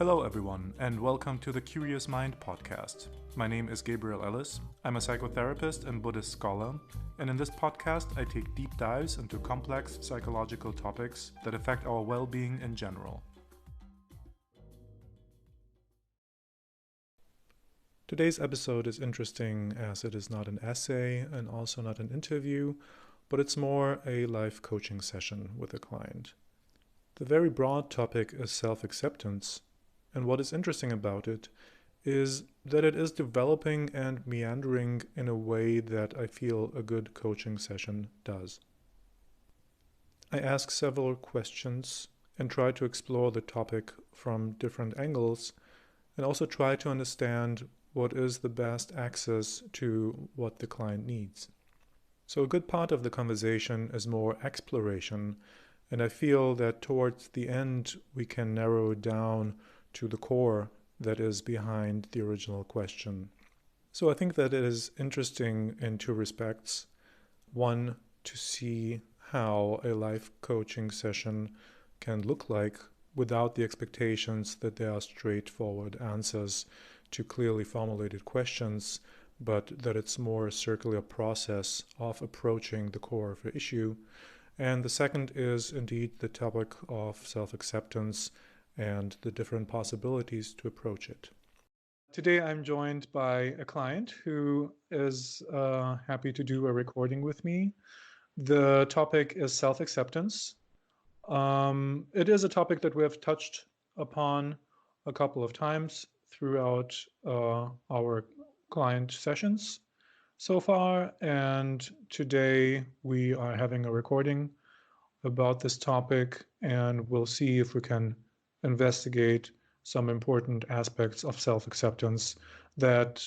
Hello, everyone, and welcome to the Curious Mind podcast. My name is Gabriel Ellis. I'm a psychotherapist and Buddhist scholar, and in this podcast, I take deep dives into complex psychological topics that affect our well being in general. Today's episode is interesting as it is not an essay and also not an interview, but it's more a life coaching session with a client. The very broad topic is self-acceptance. And what is interesting about it is that it is developing and meandering in a way that I feel a good coaching session does. I ask several questions and try to explore the topic from different angles and also try to understand what is the best access to what the client needs. So a good part of the conversation is more exploration, and I feel that towards the end we can narrow it down to the core that is behind the original question. So I think that it is interesting in two respects. One, to see how a life coaching session can look like without the expectations that there are straightforward answers to clearly formulated questions, but that it's more a circular process of approaching the core of the issue. And the second is indeed the topic of self-acceptance and the different possibilities to approach it. Today I'm joined by a client who is happy to do a recording with me. The topic is self-acceptance. It is a topic that we have touched upon a couple of times throughout our client sessions so far, and today we are having a recording about this topic, and we'll see if we can investigate some important aspects of self-acceptance that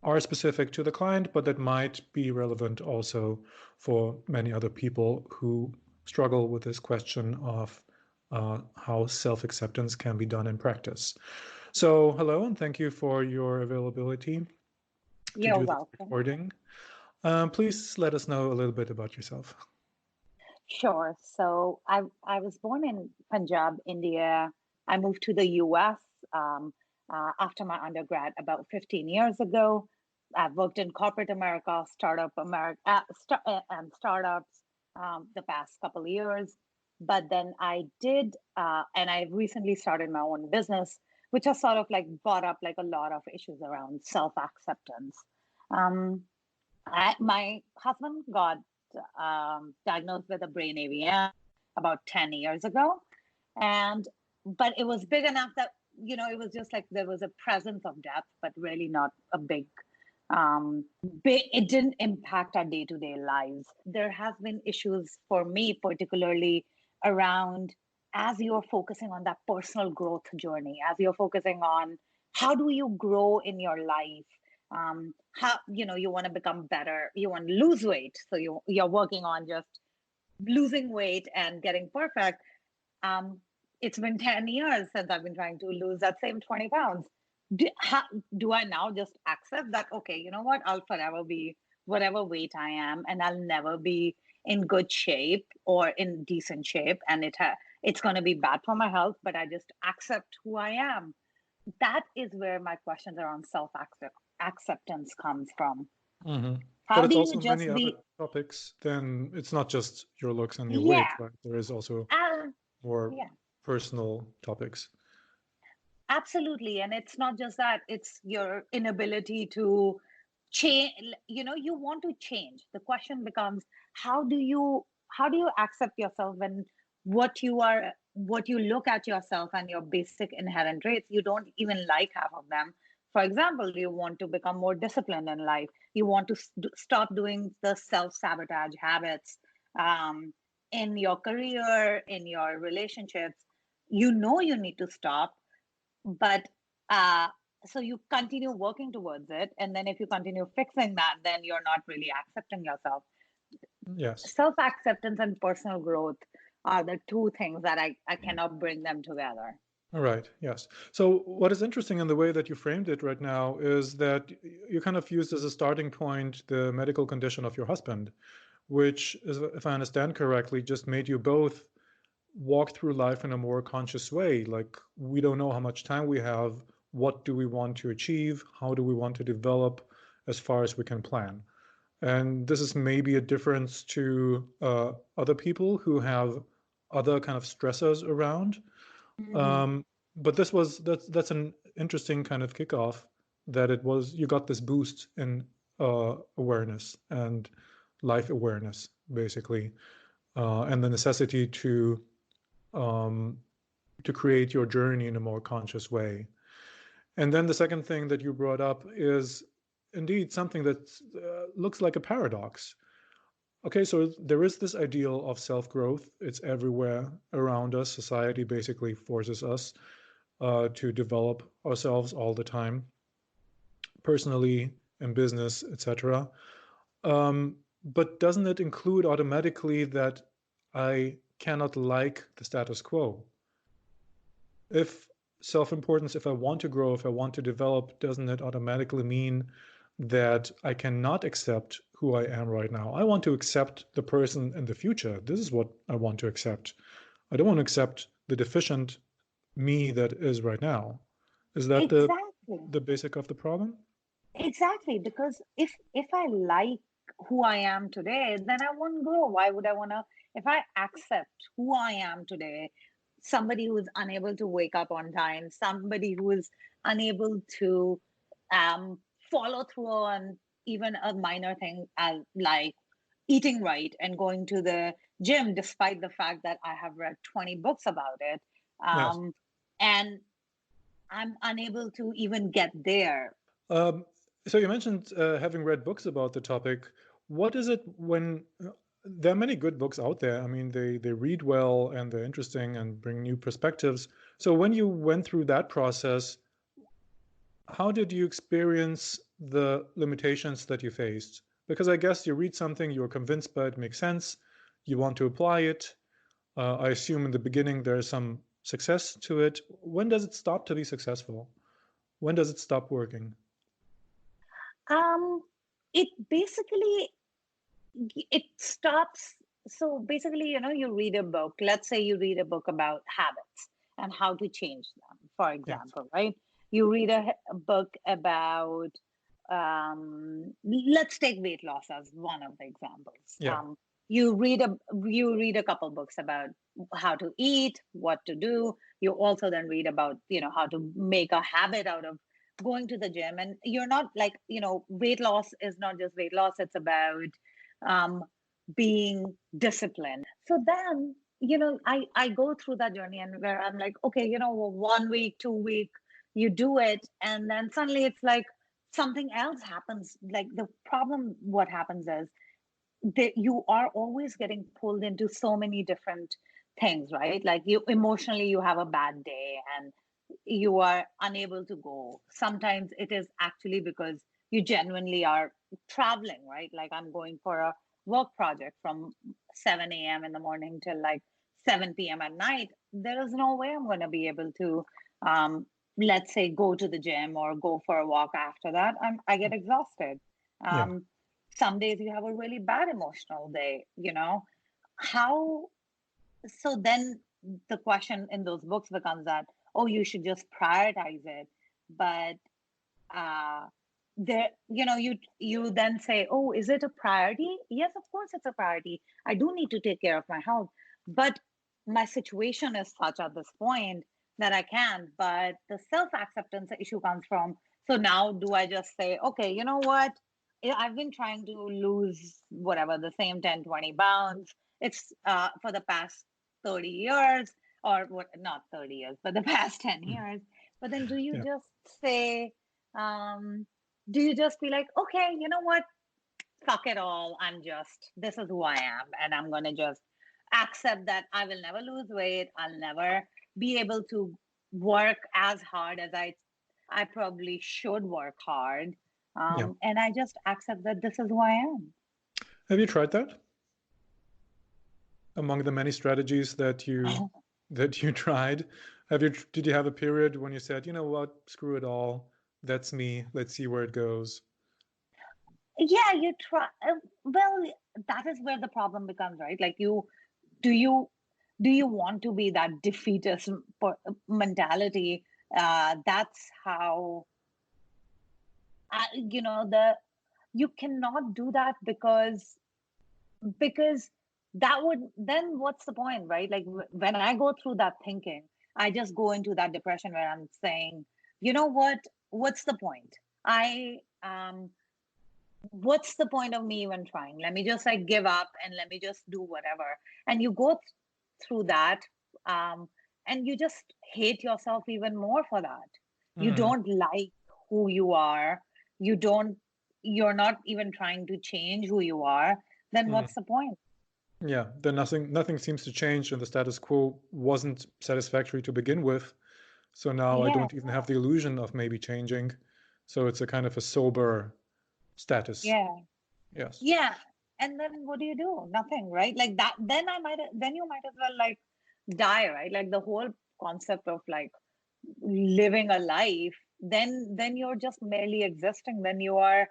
are specific to the client, but that might be relevant also for many other people who struggle with this question of how self-acceptance can be done in practice. So hello, and thank you for your availability to do this recording. Please let us know a little bit about yourself. Sure. So I was born in Punjab, India. I moved to the US after my undergrad about 15 years ago. I've worked in corporate America, startups the past couple of years. But then I did, and I recently started my own business, which has sort of like brought up like a lot of issues around self-acceptance. My husband got diagnosed with a brain AVM about 10 years ago. But it was big enough that, it was just like there was a presence of death, but really not a big, it didn't impact our day-to-day lives. There has been issues for me, particularly around as you're focusing on that personal growth journey, as you're focusing on how do you grow in your life, how you want to become better, you want to lose weight, so you're working on just losing weight and getting perfect. It's been 10 years since I've been trying to lose that same 20 pounds. Do I now just accept that, okay, you know what, I'll forever be whatever weight I am, and I'll never be in good shape or in decent shape, and it's going to be bad for my health, but I just accept who I am? That is where my questions around self-acceptance comes from. Mm-hmm. How but it's do also you just many other topics. Then it's not just your looks and your weight, right? There is also more personal topics. Absolutely. And it's not just that, it's your inability to change. You want to change. The question becomes, how do you accept yourself when what you look at yourself and your basic inherent traits, you don't even like half of them. For example, you want to become more disciplined in life. You want to stop doing the self-sabotage habits in your career, in your relationships. You need to stop, but so you continue working towards it. And then if you continue fixing that, then you're not really accepting yourself. Yes. Self-acceptance and personal growth are the two things that I cannot bring them together. All right. Yes. So what is interesting in the way that you framed it right now is that you kind of used as a starting point the medical condition of your husband, which is, if I understand correctly, just made you both walk through life in a more conscious way. Like, we don't know how much time we have. What do we want to achieve? How do we want to develop as far as we can plan? And this is maybe a difference to other people who have other kind of stressors around. Mhm. But that's an interesting kind of kickoff, that it was, you got this boost in awareness and life awareness, basically, and the necessity um, to create your journey in a more conscious way. And then the second thing that you brought up is indeed something that looks like a paradox. Okay, so there is this ideal of self-growth. It's everywhere around us. Society basically forces us to develop ourselves all the time, personally, in business, etc. But doesn't it include automatically that I cannot like the status quo? If self-importance, if I want to grow, if I want to develop, doesn't it automatically mean that I cannot accept who I am right now? I want to accept the person in the future. This is what I want to accept. I don't want to accept the deficient me that is right now. Is that Exactly. the basic of the problem? Exactly. Because if I like who I am today, then I won't grow. Why would I wanna? If I accept who I am today, somebody who is unable to wake up on time, somebody who is unable to um, follow through on even a minor thing as like eating right and going to the gym, despite the fact that I have read 20 books about it, Yes. and I'm unable to even get there. Um, so you mentioned having read books about the topic. What is it when there are many good books out there? I mean, they read well and they're interesting and bring new perspectives. So when you went through that process, how did you experience the limitations that you faced? Because I guess you read something, you're convinced by it makes sense, you want to apply it. I assume in the beginning there's some success to it. When does it stop to be successful? When does it stop working? Um, it basically it stops. So basically, you read a book. Let's say you read a book about habits and how to change them, for Yes. example, right? You read a book about, let's take weight loss as one of the examples. Yeah. You read a couple books about how to eat, what to do. You also then read about, how to make a habit out of going to the gym. And you're not like, weight loss is not just weight loss, it's about um, being disciplined. So then, I go through that journey and where I'm like, okay, 1 week, 2 week, you do it, and then suddenly it's like something else happens. Like the problem, what happens is that you are always getting pulled into so many different things, right? Like you emotionally, you have a bad day and you are unable to go. Sometimes it is actually because you genuinely are traveling, right? Like I'm going for a work project from 7 a.m. in the morning till like 7 p.m. at night. There is no way I'm going to be able to, let's say, go to the gym or go for a walk after that. I get exhausted. Yeah. Um, some days you have a really bad emotional day, how so then the question in those books becomes that, oh, you should just prioritize it. But uh there, you then say, oh, is it a priority? Yes, of course it's a priority. I do need to take care of my health, but my situation is such at this point that I can. But the self-acceptance issue comes from, so now do I just say, okay, you know what, I've been trying to lose whatever the same 10, 20 pounds. It's for the past 30 years, or what, not 30 years, but the past 10 Mhm. years. But then do you Yeah. just say, um, do you just be like, okay, you know what? Fuck it all. This is who I am. And I'm going to just accept that I will never lose weight. I'll never be able to work as hard as I probably should work hard. Yeah. And I just accept that this is who I am. Have you tried that? Among the many strategies that you tried, did you have a period when you said, you know what, screw it all, that's me, let's see where it goes? Yeah, you try. Well, that is where the problem becomes, right? Like do you do you want to be that defeatist mentality? That's how, the you cannot do that, because that would, then what's the point, right? Like when I go through that thinking, I just go into that depression where I'm saying, you know what, what's the point? I What's the point of me even trying? Let me just like give up and let me just do whatever. And you go through that, um and you just hate yourself even more for that. You Mm, don't like who you are. You're not even trying to change who you are. Then mm. what's the point? Yeah, then nothing seems to change, and the status quo wasn't satisfactory to begin with. So now I Yeah, don't even have the illusion of maybe changing. So it's a kind of a sober status. yeah, Yes. yeah. And then what do you do? Nothing, right? Like that, then you might as well like die, right? Like the whole concept of like living a life, then you're just merely existing. Then you are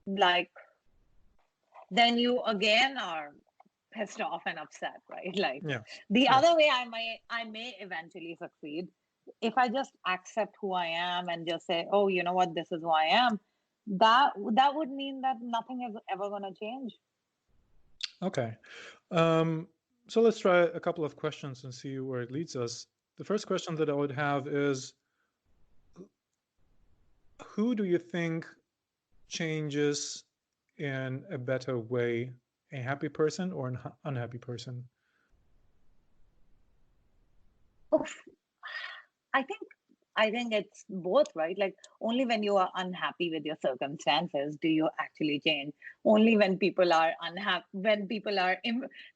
like, then you again are pissed off and upset, right? Like Yes. the Yes. other way, I may eventually succeed if I just accept who I am and just say, oh, you know what, this is who I am. That would mean that nothing is ever going to change. Okay. Um, so let's try a couple of questions and see where it leads us. The first question that I would have is, who do you think changes in a better way, a happy person or an unhappy person? Oof. I think I think it's both, right? Like only when you are unhappy with your circumstances do you actually change. Only when people are unhappy, when people are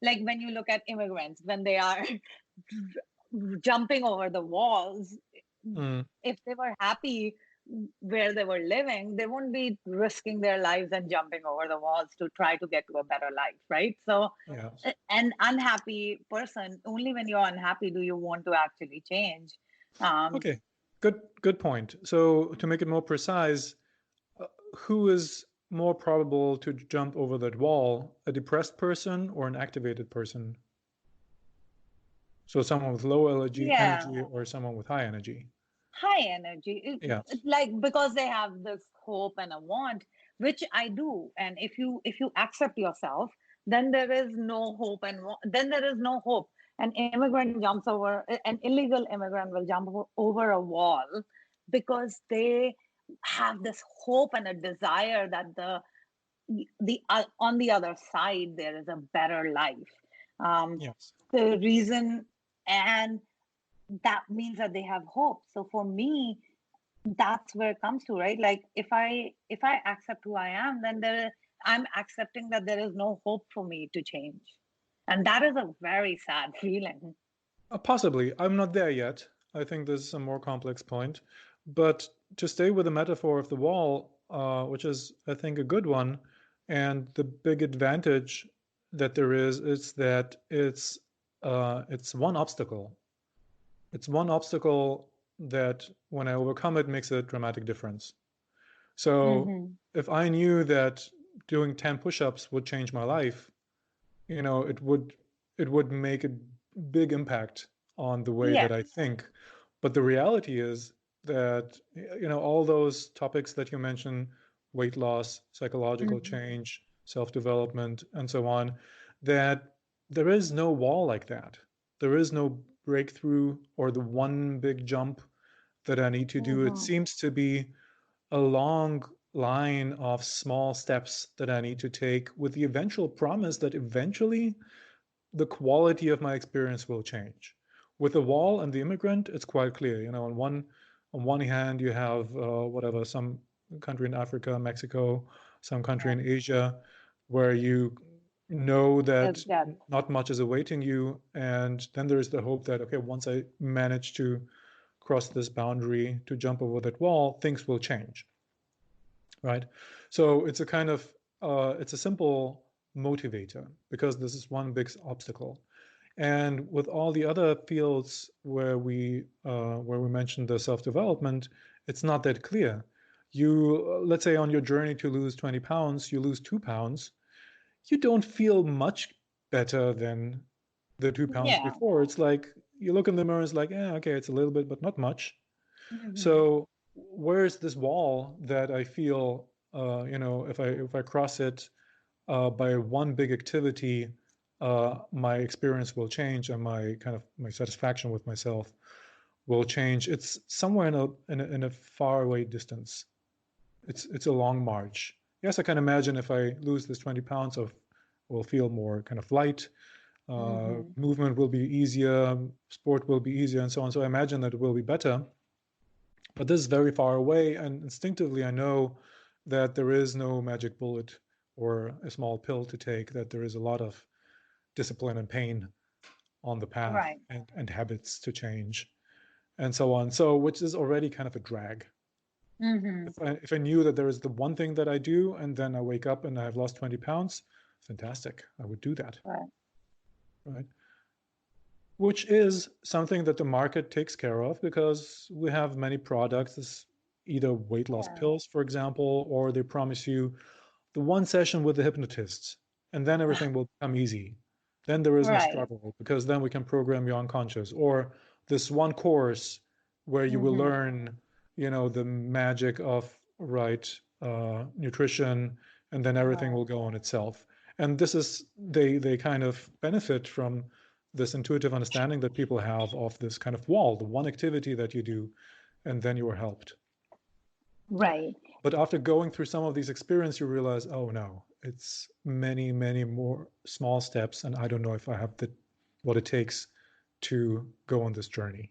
like when you look at immigrants, when they are jumping over the walls, Mm, if they were happy where they were living, they wouldn't be risking their lives and jumping over the walls to try to get to a better life, right? So yes. an unhappy person, only when you're unhappy do you want to actually change. um Okay. Good point. So to make it more precise, uh, who is more probable to jump over that wall, a depressed person or an activated person? So someone with low yeah, energy or someone with high energy? high energy. Yes. Like because they have this hope and a want, which I do. And if you accept yourself, then there is no hope, and then there is no hope. An illegal immigrant will jump over a wall because they have this hope and a desire that the on the other side there is a better life. um Yes. the reason, and that means that they have hope. So for me, that's where it comes to, right? Like if I accept who I am, then I'm accepting that there is no hope for me to change, and that is a very sad feeling. Possibly. I'm not there yet. I think this is a more complex point. But to stay with the metaphor of the wall, which is, I think, a good one, and the big advantage that there is that it's one obstacle. It's one obstacle that when I overcome it makes a dramatic difference. So Hmm. if I knew that doing 10 push-ups would change my life, it would make a big impact on the way Yeah. that I think. But the reality is that all those topics that you mentioned, weight loss, psychological Hmm. change, self-development, and so on, that there is no wall like that. There is no breakthrough or the one big jump that I need to do. It Hmm. seems to be a long line of small steps that I need to take with the eventual promise that eventually the quality of my experience will change. With the wall and the immigrant, it's quite clear. On one hand, you have whatever, some country in Africa, Mexico, some country Yeah. in Asia, where you know There's that that. not much is awaiting you, and then there is the hope that, okay, once I manage to cross this boundary, to jump over that wall, things will change, right? So it's a kind of it's a simple motivator because this is one big obstacle. And with all the other fields where we mentioned the self-development, it's not that clear. Let's say on your journey to lose 20 pounds, you lose 2 pounds, you don't feel much better than the 2 pounds Yeah. before. It's like you look in the mirror, it's like, yeah, okay, it's a little bit, but not much. Hmm. So where's this wall that I feel, if I cross it by one big activity, my experience will change and my satisfaction with myself will change. It's somewhere in a far away distance. It's a long march. Yes, I can imagine if I lose this 20 pounds, I will feel more kind of light. Hmm. Movement will be easier, sport will be easier, and so on. So I imagine that it will be better. But this is very far away, and instinctively I know that there is no magic bullet or a small pill to take, that there is a lot of discipline and pain on the path Right. and habits to change and so on. So, which is already kind of a drag. Hmm. If I knew that there is the one thing that I do and then I wake up and I've lost 20 pounds, fantastic. I would do that, Right. right? Which is something that the market takes care of because we have many products, either weight loss Yeah. pills, for example, or they promise you the one session with the hypnotist, and then everything will become easy. Then there is no Right. struggle because then we can program your unconscious. Or this one course where you will Hmm. learn, the magic of right nutrition, and then everything Right. will go on itself. And this is they kind of benefit from this intuitive understanding that people have of this kind of wall, the one activity that you do, and then you are helped. Right. But after going through some of these experiences, you realize, oh no, it's many, many more small steps, and I don't know if I have what it takes to go on this journey.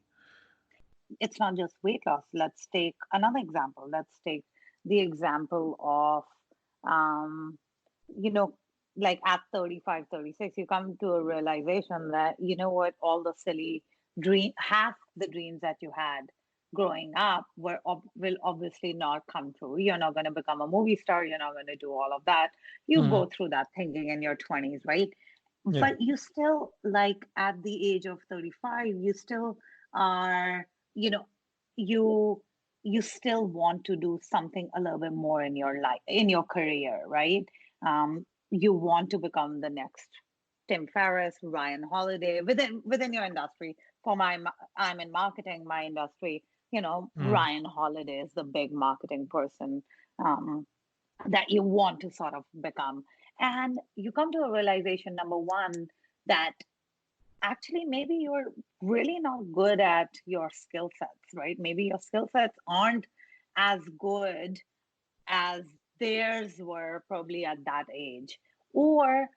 It's not just weight loss. Let's take another example. Let's take the example of, um, you know, like at 35, 36, you come to a realization that, you know what, all the silly half the dreams that you had growing up will obviously not come true. You're not going to become a movie star. You're not going to do all of that. You Mhm. go through that thinking in your 20s, right? Yeah. But you still, like at the age of 35, you still are, you know, you you still want to do something a little bit more in your life, in your career, right? You want to become the next Tim Ferriss, Ryan Holiday within your industry. I'm in marketing, my industry. Mm. Ryan Holiday is the big marketing person um, that you want to sort of become, and you come to a realization, number one, that actually maybe you're really not good at your skill sets, right? Maybe your skill sets aren't as good as theirs were probably at that age. Or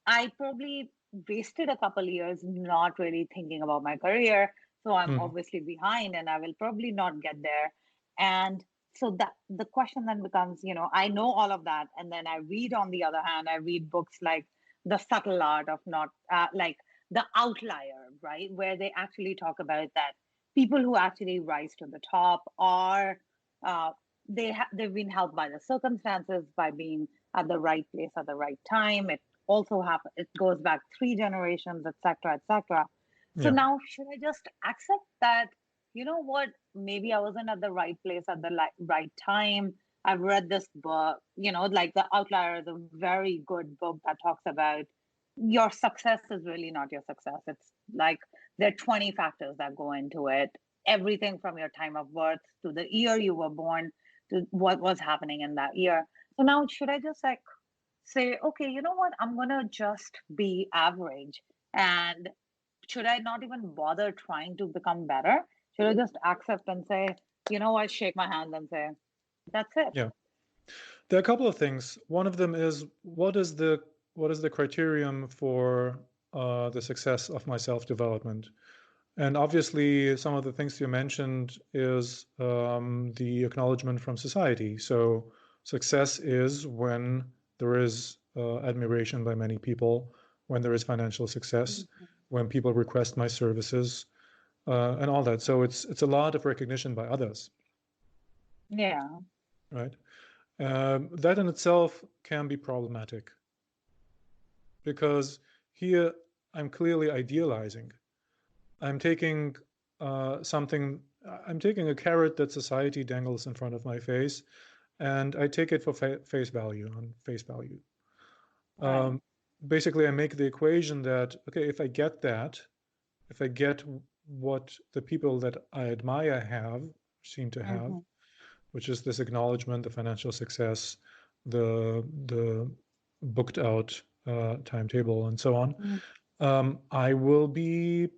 I probably wasted a couple years not really thinking about my career. So I'm Mm. obviously behind and I will probably not get there. And so that the question then becomes, I know all of that. And then I read, on the other hand, I read books like The Subtle Art of Not, like The Outlier, right? Where they actually talk about that people who actually rise to the top are, uh, they've been helped by the circumstances, by being at the right place at the right time. It also happen, it goes back 3 generations, etc., etc. So Yeah. now should I just accept that, you know what, maybe I wasn't at the right place at the right time. I've read this book, like The Outlier is a very good book that talks about your success is really not your success. It's like there are 20 factors that go into it, everything from your time of birth to the year you were born to what was happening in that year. So now should I just like say, okay, you know what? I'm going to just be average. And should I not even bother trying to become better? Should I just accept and say, you know what, shake my hand and say, that's it? Yeah. There are a couple of things. One of them is what is the criterion for the success of my self-development? And obviously, some of the things you mentioned is the acknowledgement from society. So success is when there is admiration by many people, when there is financial success, Mhm. when people request my services, and all that. So it's a lot of recognition by others, Yeah. right? That in itself can be problematic because here I'm clearly idealizing. I'm taking something, I'm taking a carrot that society dangles in front of my face, and I take it for face value, on face value. Right. Um, basically I make the equation that, okay, if I get that, if I get what the people that I admire seem to have, Mm-hmm. which is this acknowledgement, the financial success, the booked out timetable, and so on, I will be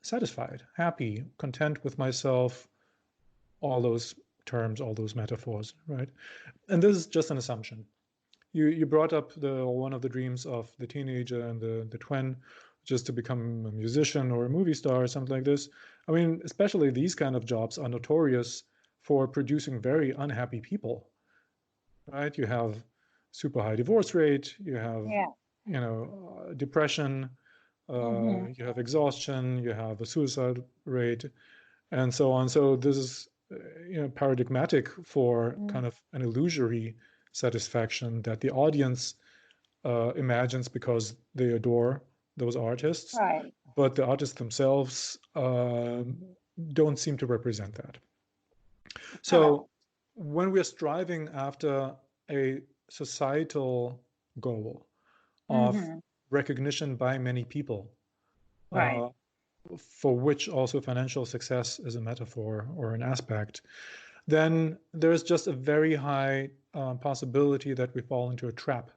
satisfied, happy, content with myself, all those terms, all those metaphors, right? And this is just an assumption. You brought up the one of the dreams of the teenager and the twin, just to become a musician or a movie star or something like this. I mean, especially these kind of jobs are notorious for producing very unhappy people, right? You have super high divorce rate, you have, Yeah. depression, Mm-hmm. you have exhaustion, you have a suicide rate, and so on. So this is, paradigmatic for kind of an illusory satisfaction that the audience imagines because they adore those artists, Right. but the artists themselves don't seem to represent that. Correct. So when we're striving after a societal goal of Mm-hmm. recognition by many people, Right. uh, for which also financial success is a metaphor or an aspect, then there's just a very high possibility that we fall into a trap,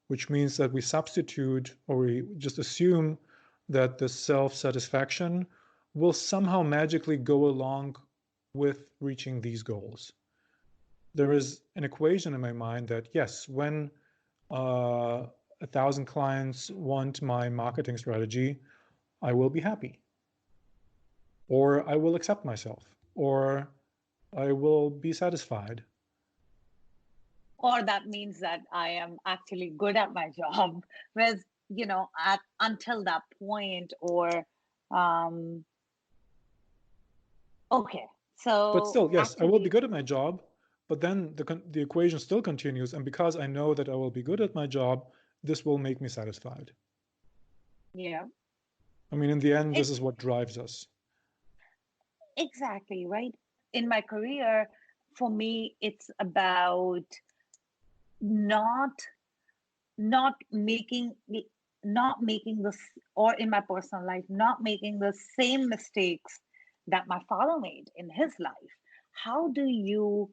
which means that we substitute or we just assume that the self-satisfaction will somehow magically go along with reaching these goals. There is an equation in my mind that, yes, when 1,000 clients want my marketing strategy, I will be happy, or I will accept myself, or I will be satisfied. Or that means that I am actually good at my job. Whereas, at until that point, or um, okay, But so still, yes, I will be actually, good at my job, but then the equation still continues. And because I know that I will be good at my job, this will make me satisfied. yeah, I mean, in the end, this it, is what drives us. exactly, right. In my career, for me, it's about not not making not making this, or in my personal life, not making the same mistakes that my father made in his life. How do you,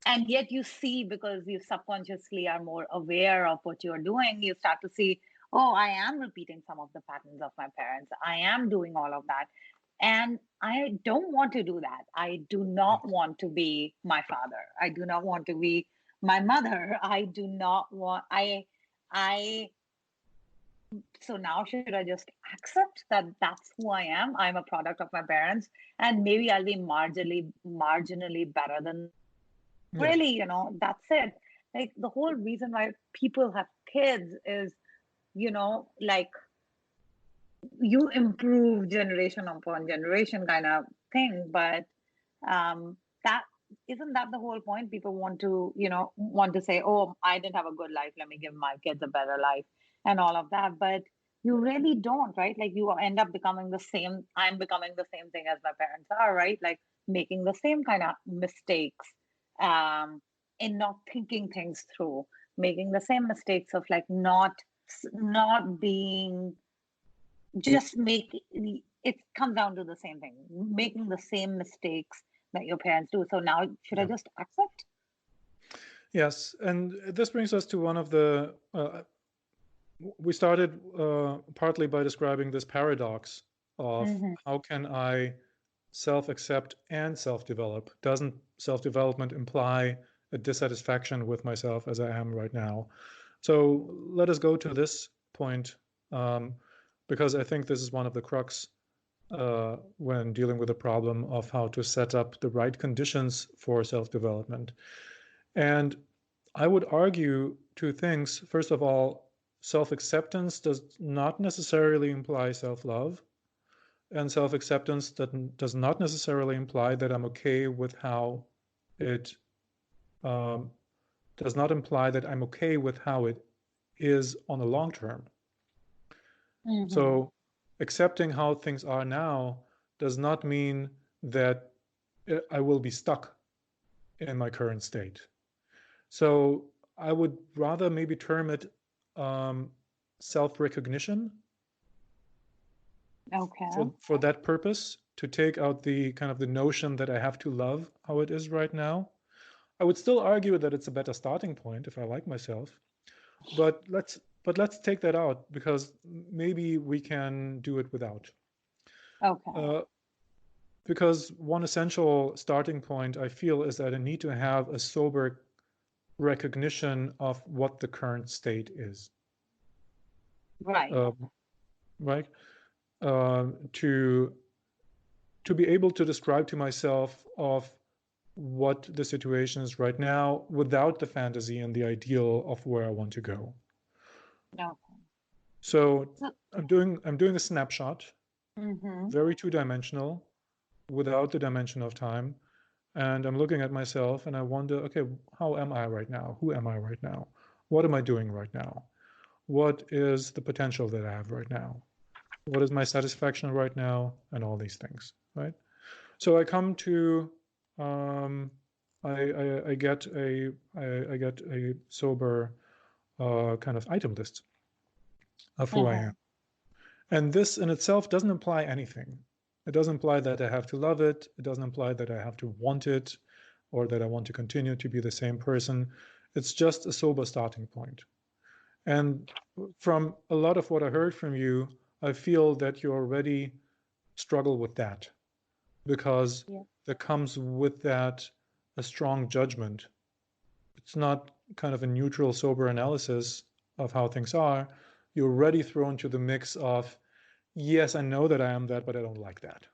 and yet you see, because you subconsciously are more aware of what you're doing, you start to see, oh, I am repeating some of the patterns of my parents, I am doing all of that, and I don't want to do that. I do Yeah. not want to be my father, I do not want to be my mother, I do not want, I so now should I just accept that that's who I am? I'm a product of my parents, and maybe I'll be marginally better than, Yeah. really, that's it. Like, the whole reason why people have kids is, like, you improve generation upon generation kind of thing. But that isn't that the whole point? People want to say, oh, I didn't have a good life, let me give my kids a better life, and all of that. But you really don't, right? Like, you end up becoming the same, I'm becoming the same thing as my parents are, right? Like, making the same kind of mistakes, um in not thinking things through, making the same mistakes of, like, not being, just make it comes down to the same thing, making the same mistakes that your parents do. So now, should I Yeah. just accept? Yes. And this brings us to one of the, we started partly by describing this paradox of Mm-hmm. how can I self-accept and self-develop? Doesn't self-development imply a dissatisfaction with myself as I am right now? So let us go to this point, um, because I think this is one of the crux when dealing with the problem of how to set up the right conditions for self-development. And I would argue two things. First of all, self-acceptance does not necessarily imply self-love, and self-acceptance does not necessarily imply that I'm okay with how it um, does not imply that I'm okay with how it is on the long term. Mm-hmm. So accepting how things are now does not mean that I will be stuck in my current state. So I would rather maybe term it self-recognition Okay. for that purpose, to take out the kind of the notion that I have to love how it is right now. I would still argue that it's a better starting point if I like myself, but let's take that out, because maybe we can do it without. Okay. Because one essential starting point I feel is that I need to have a sober recognition of what the current state is. Right. Right? To be able to describe to myself of what the situation is right now without the fantasy and the ideal of where I want to go. Okay. So So, I'm doing a snapshot, mm-hmm. very two-dimensional, without the dimension of time. And I'm looking at myself and I wonder, okay, how am I right now? Who am I right now? What am I doing right now? What is the potential that I have right now? What is my satisfaction right now? And all these things, right? So I come to, I get a sober kind of item list of who I Mm-hmm. am. And this in itself doesn't imply anything. It doesn't imply that I have to love it. It doesn't imply that I have to want it or that I want to continue to be the same person. It's just a sober starting point. And from a lot of what I heard from you, I feel that you already struggle with that, because Yeah. there comes with that a strong judgment. It's not kind of a neutral, sober analysis of how things are. You're already thrown to the mix of, yes, I know that I am that, but I don't like that.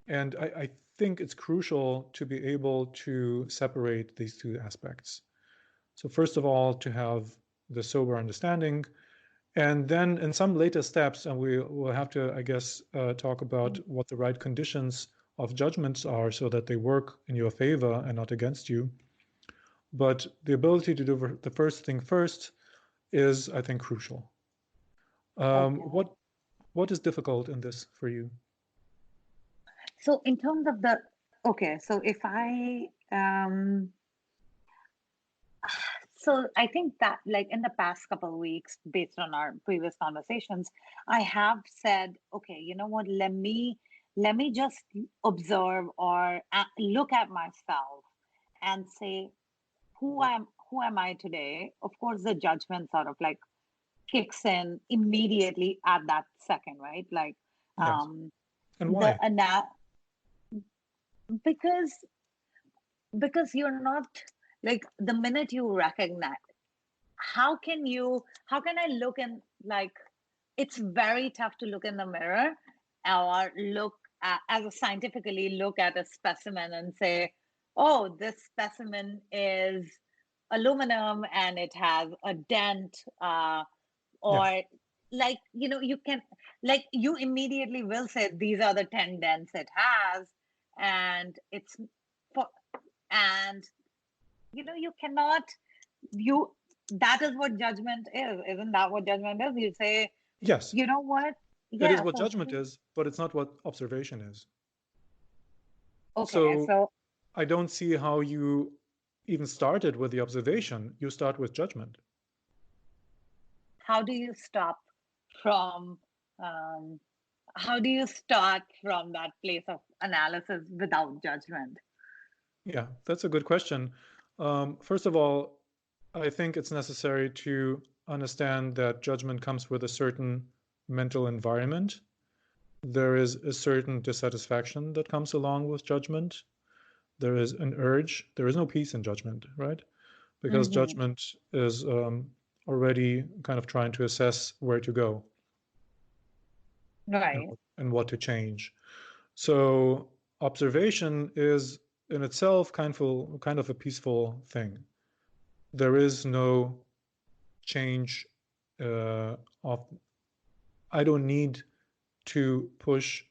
And I think it's crucial to be able to separate these two aspects. So first of all, to have the sober understanding, and then in some later steps, and we will have to, I guess, talk about what the right conditions of judgments are so that they work in your favor and not against you. But the ability to do the first thing first is, I think, crucial. Okay. What is difficult in this for you? So in terms of the okay, so if I so I think that like in the past couple of weeks, based on our previous conversations, I have said, okay, you know what, let me just observe or look at myself and say who am I today? Of course, the judgment sort of like kicks in immediately at that second, right? Like Yes. And the why? because you're not like the minute you recognize how can I look in like it's very tough to look in the mirror or look at, as a scientifically look at a specimen and say, oh, this specimen is aluminum and it has a dent, Yeah. or like you can like you immediately will say these are the 10 dents it has, and it's for and you cannot you that is what judgment is. Isn't that what judgment is? You say, Yes, you know what? it is Yeah, what so judgment is, but it's not what observation is. okay, So so I don't see how you even started with the observation. You start with judgment. how do you stop from um, how do you start from that place of analysis without judgment? Yeah, that's a good question. First of all, I think it's necessary to understand that judgment comes with a certain mental environment. There is a certain dissatisfaction that comes along with judgment. There is an urge. There is no peace in judgment, right? Because Mm-hmm. judgment is already kind of trying to assess where to go and, Right. and what to change. So observation is in itself kind of a peaceful thing. There is no change of, I don't need to push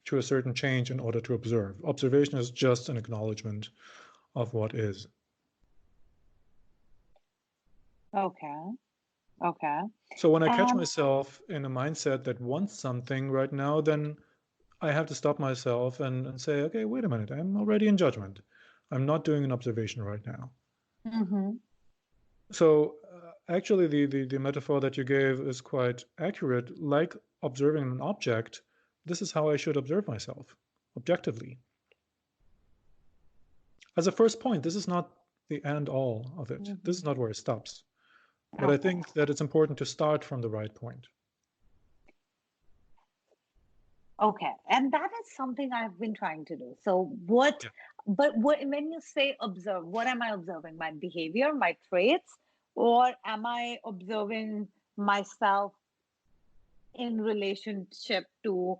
to a certain change in order to observe. Observation is just an acknowledgement of what is. Okay. Okay. So when I catch And myself in a mindset that wants something right now, then I have to stop myself and say, okay, wait a minute, I'm already in judgment. I'm not doing an observation right now. mm-hmm. So actually, the metaphor that you gave is quite accurate. Like observing an object, this is how I should observe myself, objectively. As a first point, this is not the end all of it. This is not where it stops. But I Okay. think that it's important to start from the right point. Okay. And that is something I've been trying to do. So what, Yeah. but what, when you say observe, what am I observing? My behavior, my traits, or am I observing myself in relationship to,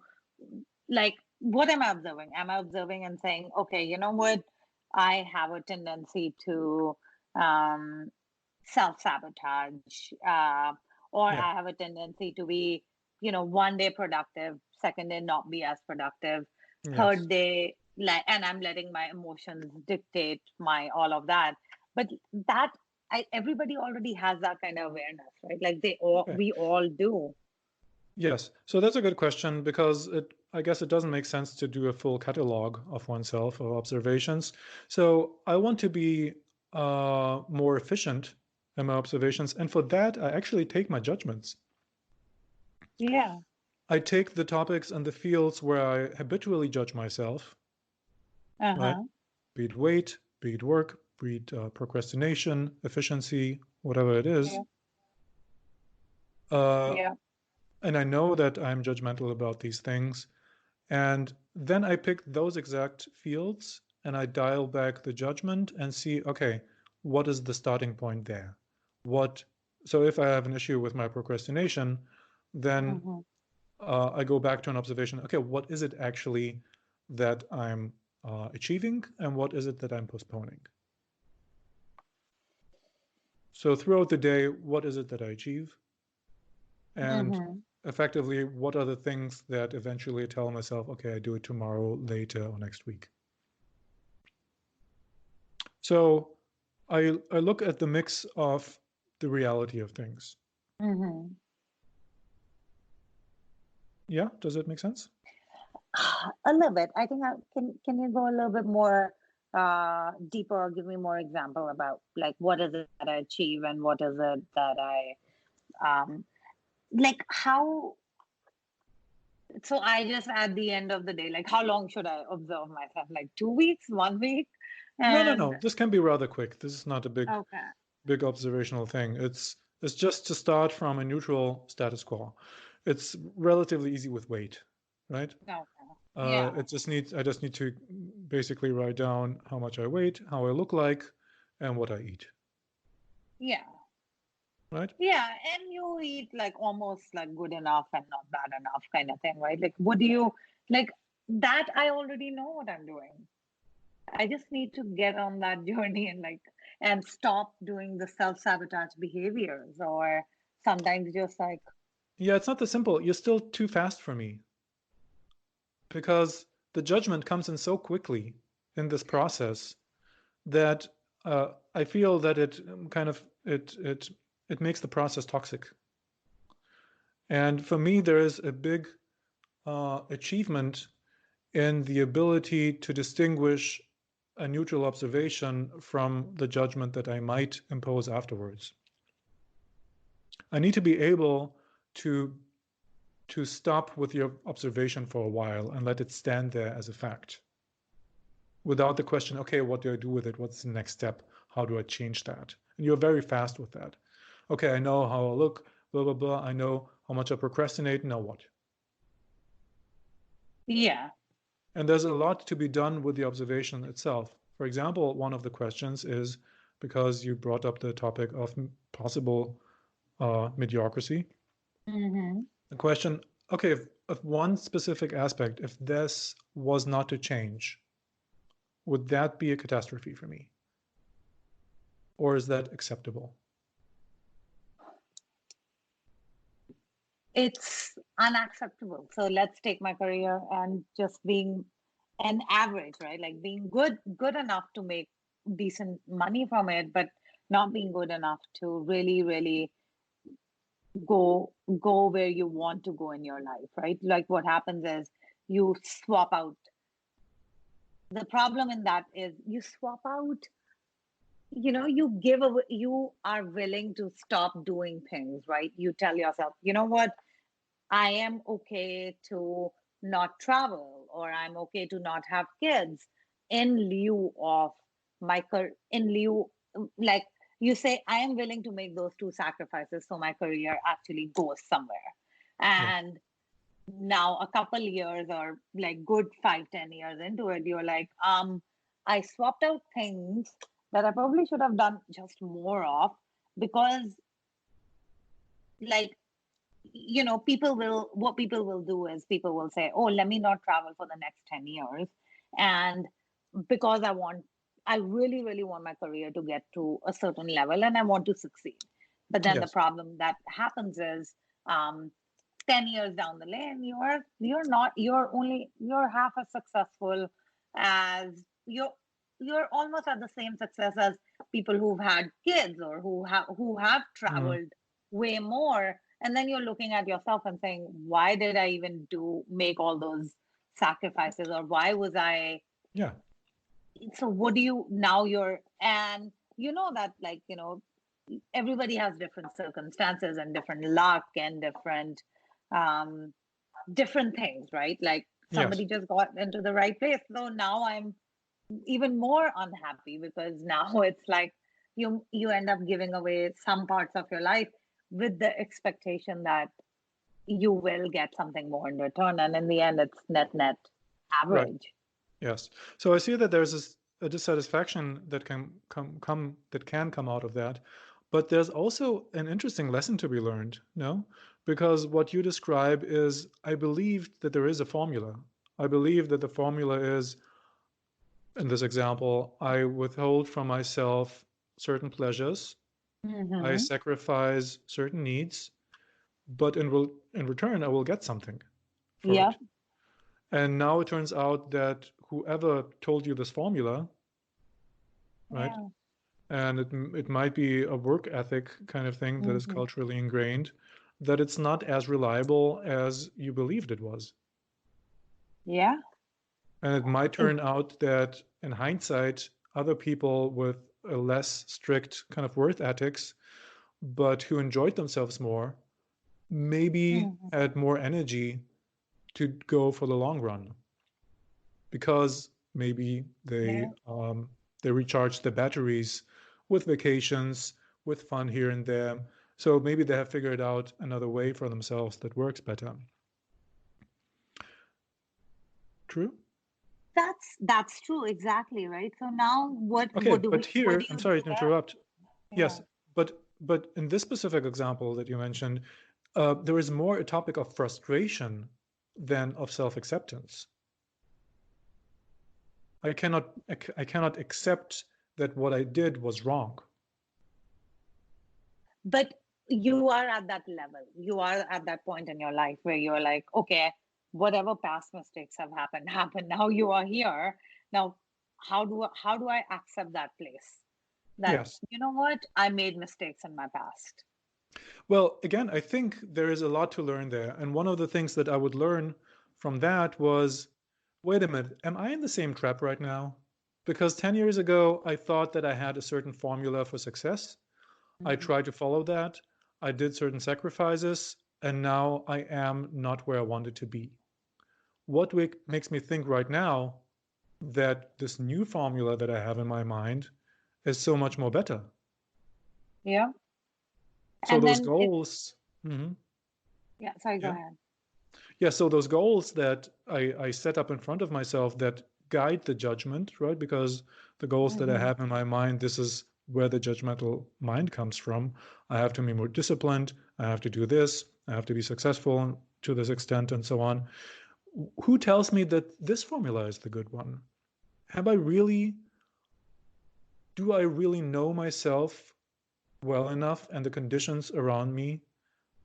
like, what am I observing? Am I observing and saying, okay, you know what? I have a tendency to um, self-sabotage, or Yeah. I have a tendency to be, one day productive, second day not be as productive, Yes. third day, like, and I'm letting my emotions dictate my all of that. But that, everybody already has that kind of awareness, right? Like Okay. we all do. Yes. So that's a good question because I guess it doesn't make sense to do a full catalog of oneself or observations. So I want to be more efficient in my observations. And for that, I actually take my judgments. Yeah. I take the topics and the fields where I habitually judge myself, right? Uh-huh. Be it weight, be it work, be it procrastination, efficiency, whatever it is. Yeah. Uh, Yeah. and I know that I'm judgmental about these things. And then I pick those exact fields and I dial back the judgment and see, okay, what is the starting point there? What, so if I have an issue with my procrastination, then Mm-hmm. I go back to an observation. Okay, what is it actually that I'm achieving and what is it that I'm postponing? So throughout the day, what is it that I achieve? And Mm-hmm. effectively, what are the things that eventually tell myself, okay, I do it tomorrow, later, or next week? So I look at the mix of the reality of things. Mm-hmm. Yeah, does it make sense? A little bit. I think can you go a little bit more deeper or give me more example about like what is it that I achieve and what is it that I um like how so I just at the end of the day, like how long should I observe myself? Like 2 weeks, 1 week? No, no, And no. This can be rather quick. This is not a okay. big observational thing. It's just to start from a neutral status quo. It's relatively easy with weight, right? Okay. Yeah. I just need to basically write down how much I weigh, how I look like, and what I eat, Yeah. right? Yeah, and you eat like almost like good enough and not bad enough kind of thing, right? Like, would you like that? I already know what I'm doing. I just need to get on that journey and like and stop doing the self-sabotage behaviors or sometimes just like Yeah, it's not that simple. You're still too fast for me because the judgment comes in so quickly in this process that I feel that it kind of it makes the process toxic. And for me, there is a big achievement in the ability to distinguish a neutral observation from the judgment that I might impose afterwards. I need to be able to stop with your observation for a while and let it stand there as a fact without the question, okay, what do I do with it? What's the next step? How do I change that? And you're very fast with that. Okay, I know how I look, blah, blah, blah. I know how much I procrastinate. Now what? yeah. And there's a lot to be done with the observation itself. For example, one of the questions is because you brought up the topic of possible mediocrity. Mm-hmm. The question, okay, if one specific aspect, if this was not to change, would that be a catastrophe for me? Or is that acceptable? It's unacceptable. So let's take my career and just being an average, right? Like being good enough to make decent money from it, but not being good enough to really, really go where you want to go in your life, right? Like what happens is you swap out. The problem in that is you swap out you give away, you are willing to stop doing things, right? You tell yourself, you know what, I am okay to not travel, or I'm okay to not have kids in lieu of in lieu, like you say, I am willing to make those two sacrifices so my career actually goes somewhere. Yeah. And now a couple years, or like good 5-10 years into it, you're like, I swapped out things that I probably should have done just more of, because like, people will do is people will say, oh, let me not travel for the next 10 years. And because I really, really want my career to get to a certain level and I want to succeed. But then the Yes. problem that happens is, um, 10 years down the lane, you're half as successful as you're almost at the same success as people who've had kids, or who have Mm. traveled way more. And then you're looking at yourself and saying, why did I even make all those sacrifices, or why was I? Yeah. So what do you now you're and you know that, like, everybody has different circumstances and different luck and um different things, right? Like, Yes. somebody just got into the right place, so now I'm even more unhappy, because now it's like you end up giving away some parts of your life with the expectation that you will get something more in return, and in the end it's net Right. average. Yes. So I see that there's a dissatisfaction that can come out of that. But there's also an interesting lesson to be learned, no? Because what you describe is, I believe that there is a formula. I believe that the formula is, in this example, I withhold from myself certain pleasures, I Mm-hmm. sacrifice certain needs, but in return, I will get something for Yeah. it. And now it turns out that whoever told you this formula, right? Yeah. And it might be a work ethic kind of thing that is Mm-hmm. culturally ingrained, that it's not as reliable as you believed it was. Yeah. And it might turn out that in hindsight, other people with a less strict kind of worth ethics, but who enjoyed themselves more, maybe Mm-hmm. had more energy to go for the long run, because maybe Yeah. they recharge their batteries with vacations, with fun here and there. So maybe they have figured out another way for themselves that works better. True? That's true, exactly, right? So now Okay, what do but what here, do I'm you do sorry to then? interrupt. Yeah. Yes, but in this specific example that you mentioned, there is more a topic of frustration than of self-acceptance. I cannot accept that what I did was wrong. But you are at that level. You are at that point in your life where you're like, okay, whatever past mistakes have happened. Now you are here. Now, how do I accept that place? That, Yes. you know what? I made mistakes in my past. Well, again, I think there is a lot to learn there. And one of the things that I would learn from that was, wait a minute, am I in the same trap right now? Because 10 years ago, I thought that I had a certain formula for success. I Mhm. tried to follow that. I did certain sacrifices, and now I am not where I wanted to be. What makes me think right now that this new formula that I have in my mind is so much more better? Yeah. So And those then it, goals, mhm, yeah, sorry, go yeah. ahead. Yeah, so those goals that I set up in front of myself that guide the judgment, right? Because the goals that I Hmm. have in my mind, this is where the judgmental mind comes from. I have to be more disciplined. I have to do this. I have to be successful to this extent, and so on. Who tells me that this formula is the good one? Have I really, do I really know myself well enough and the conditions around me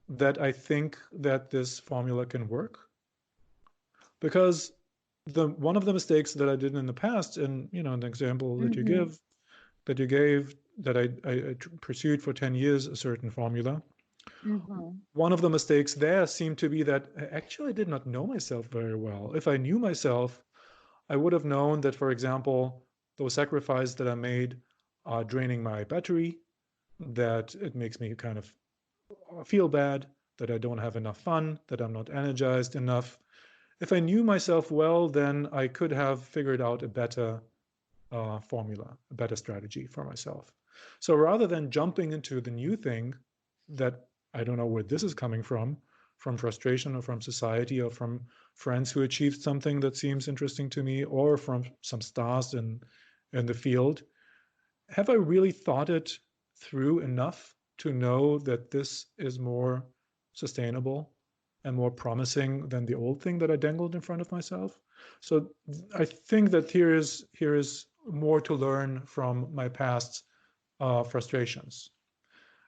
that I think that this formula can work? Because the one of the mistakes that I did in the past, and an example that you Hmm. give, that you gave, that I pursued for 10 years a certain formula. Hmm. One of the mistakes there seemed to be that I actually did not know myself very well. If I knew myself, I would have known that, for example, those sacrifices that I made draining my battery, that it makes me kind of feel bad, that I don't have enough fun, that I'm not energized enough. If I knew myself well, then I could have figured out a better formula, a better strategy for myself. So rather than jumping into the new thing that I don't know where this is coming from frustration or from society or from friends who achieved something that seems interesting to me or from some stars in the field, have I really thought it through enough to know that this is more sustainable and more promising than the old thing that I dangled in front of myself? So I think that here is more to learn from my past frustrations.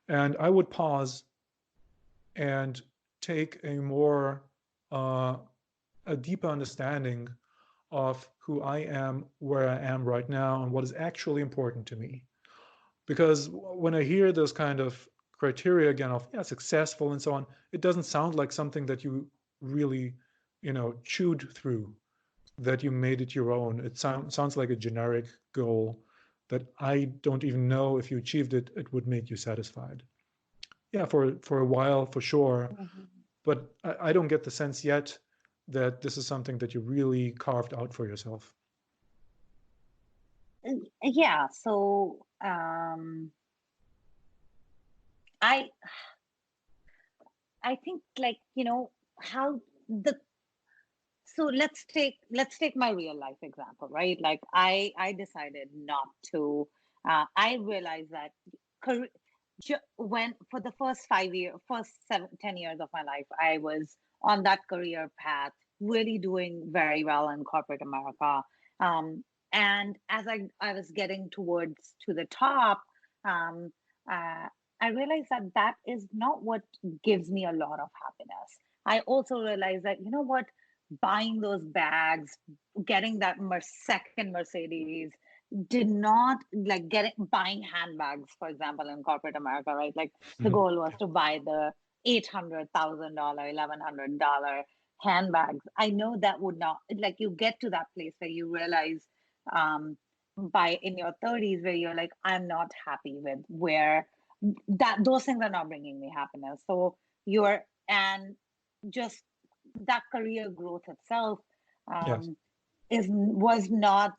And I would pause and take uh, a deeper understanding of who I am, where I am right now, and what is actually important to me. Because when I hear those kind of criteria again of successful and so on, it doesn't sound like something that you really, chewed through, that you made it your own. It sounds like a generic goal that I don't even know if you achieved it, it would make you satisfied. Yeah, for a while, for sure, Mhm. but I don't get the sense yet that this is something that you really carved out for yourself. Yeah, so I I think, like, how the so let's take my real life example, right? Like, I decided not to. I realized that career, when for the first 5 years, first 7, 10 years of my life, I was on that career path, really doing very well in corporate America. Um, and as I was getting towards to the top, um, uh, I realized that that is not what gives me a lot of happiness. I also realized that, you know what, buying those bags, getting that second Mercedes, did not, like, getting buying handbags, for example, in corporate America, right? Like, the Mhm. goal was to buy the $800,000, $1,100 handbags. I know that would not, like, you get to that place where you realize, by in your 30s, where you're like, I'm not happy with where that those things are not bringing me happiness. So you're and just that career growth itself, Yes. um, is was not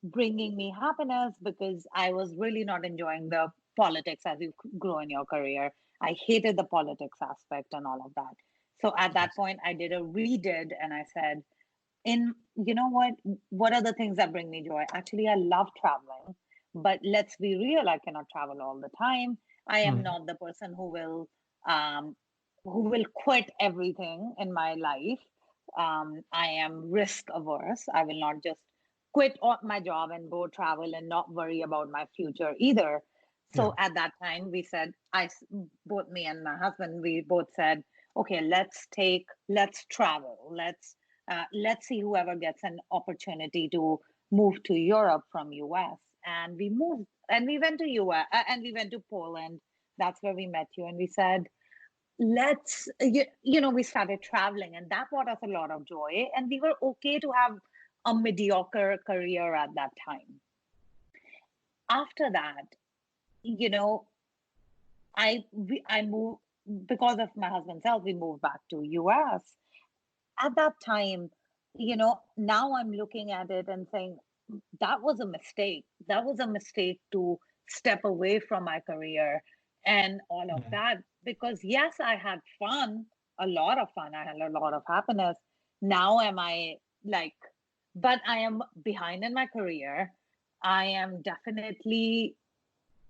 bringing me happiness, because I was really not enjoying the politics as you grow in your career. I hated the politics aspect and all of that. So at that Yes. point, I did a redid, and I said, in you know what are the things that bring me joy? Actually, I love traveling, but let's be real, I cannot travel all the time. I am Mhm. not the person um who will quit everything in my life. I am risk averse. I will not just quit my job and go travel and not worry about my future either. Yeah. So at that time, we said, both me and my husband, we both said, okay, let's travel. Let's see whoever gets an opportunity to move to Europe from US. And we moved, and we went to US, and we went to Poland. That's where we met you. And we said, we started traveling, and that brought us a lot of joy. And we were okay to have a mediocre career at that time. After that, you know, I moved because of my husband's health. We moved back to US. At that time, now I'm looking at it and saying, that was a mistake. That was a mistake to step away from my career and all of Mhm. that. Because yes, I had fun, a lot of fun. I had a lot of happiness. Now am I, like, but I am behind in my career. I am definitely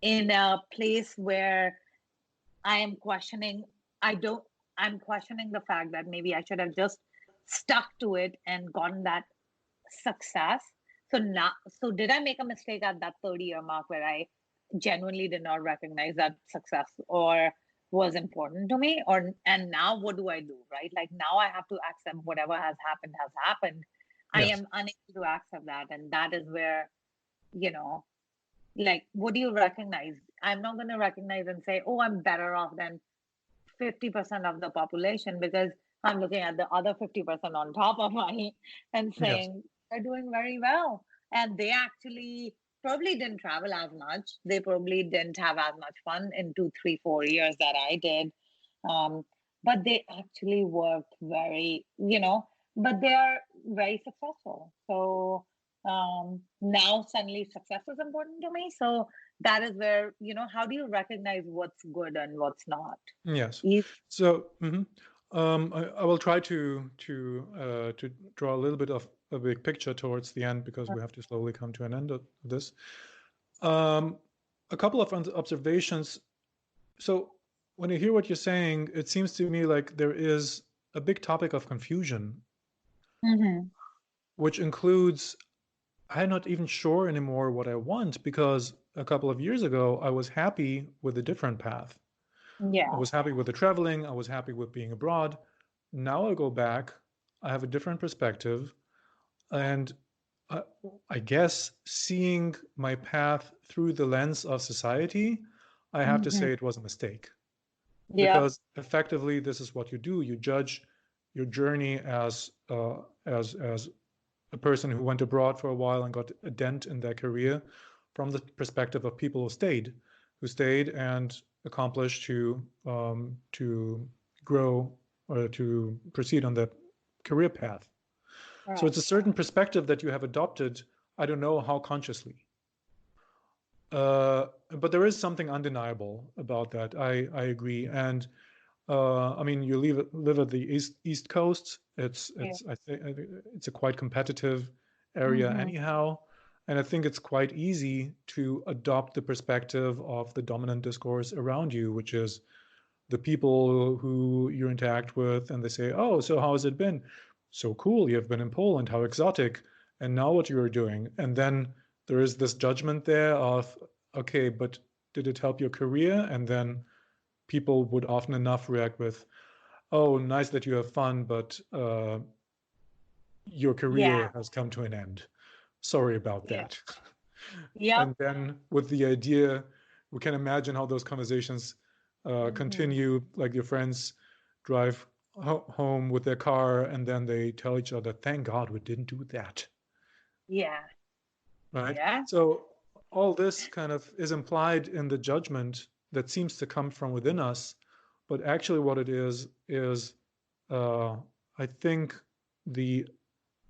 in a place where I am questioning, I don't, I'm questioning the fact that maybe I should have just stuck to it and gotten that success. So did I make a mistake at that 30-year mark where I genuinely did not recognize that success or was important to me? And now what do I do, right? Like, now I have to accept whatever has happened has happened. I Yes. am unable to accept that. And that is where, you know, like, what do you recognize? I'm not going to recognize and say, oh, I'm better off than 50% of the population, because I'm looking at the other 50% on top of me and Yes. saying they're doing very well. And they actually probably didn't travel as much. They probably didn't have as much fun in 2, 3, 4 years that I did. Um, but they actually worked very, but they are very successful. So now suddenly success is important to me. So that is where, how do you recognize what's good and what's not? Yes. You, So I will try to draw a little bit of a big picture towards the end because we have to slowly come to an end of this. A couple of observations. So when I hear what you're saying, it seems to me like there is a big topic of confusion, which includes I'm not even sure anymore what I want because a couple of years ago I was happy with a different path. I yeah, was happy with the traveling. I was happy with being abroad. Now I go back. I have a different perspective. And I, I guess seeing my path through the lens of society, I have to say it was a mistake. yep, Because effectively, this is what you do. You judge your journey as a person who went abroad for a while and got a dent in their career from the perspective of people who stayed and accomplished to grow or to proceed on that career path. So right, it's a certain perspective that you have adopted. I don't know how consciously. But there is something undeniable about that. I agree. And I mean, you live at the East Coast. yeah, I think it's a quite competitive area mm-hmm. anyhow, and I think it's quite easy to adopt the perspective of the dominant discourse around you, which is the people who you interact with, and they say, "Oh, so how has it been? So cool, you've been in Poland. How exotic! And now what you are doing?" And then there is this judgment there of, "Okay, but did it help your career?" And then people would often enough react with, "Oh, nice that you have fun, but your Yeah, career has come to an end. Sorry about yeah, that." yep, And then with the idea, we can imagine how those conversations mm-hmm. continue, like your friends drive home with their car and then they tell each other, "Thank God we didn't do that." Yeah, Right? yeah, So all this kind of is implied in the judgment that seems to come from within us, but actually what it is uh, I think the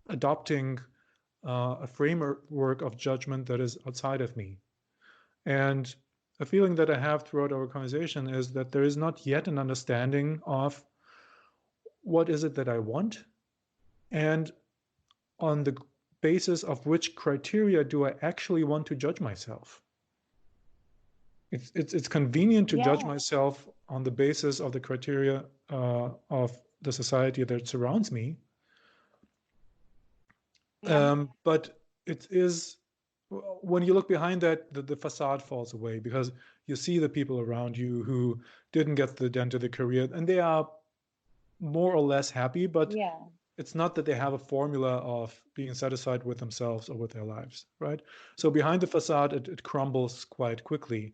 adopting a framework of judgment that is outside of me. And a feeling that I have throughout our conversation is that there is not yet an understanding of what is it that I want and on the basis of which criteria do I actually want to judge myself. It's convenient to judge yeah, myself on the basis of the criteria of the society that surrounds me. yeah, But it is when you look behind that, the facade falls away because you see the people around you who didn't get the dent of the career, and they are more or less happy, but yeah, it's not that they have a formula of being satisfied with themselves or with their lives, right? So behind the facade, it crumbles quite quickly.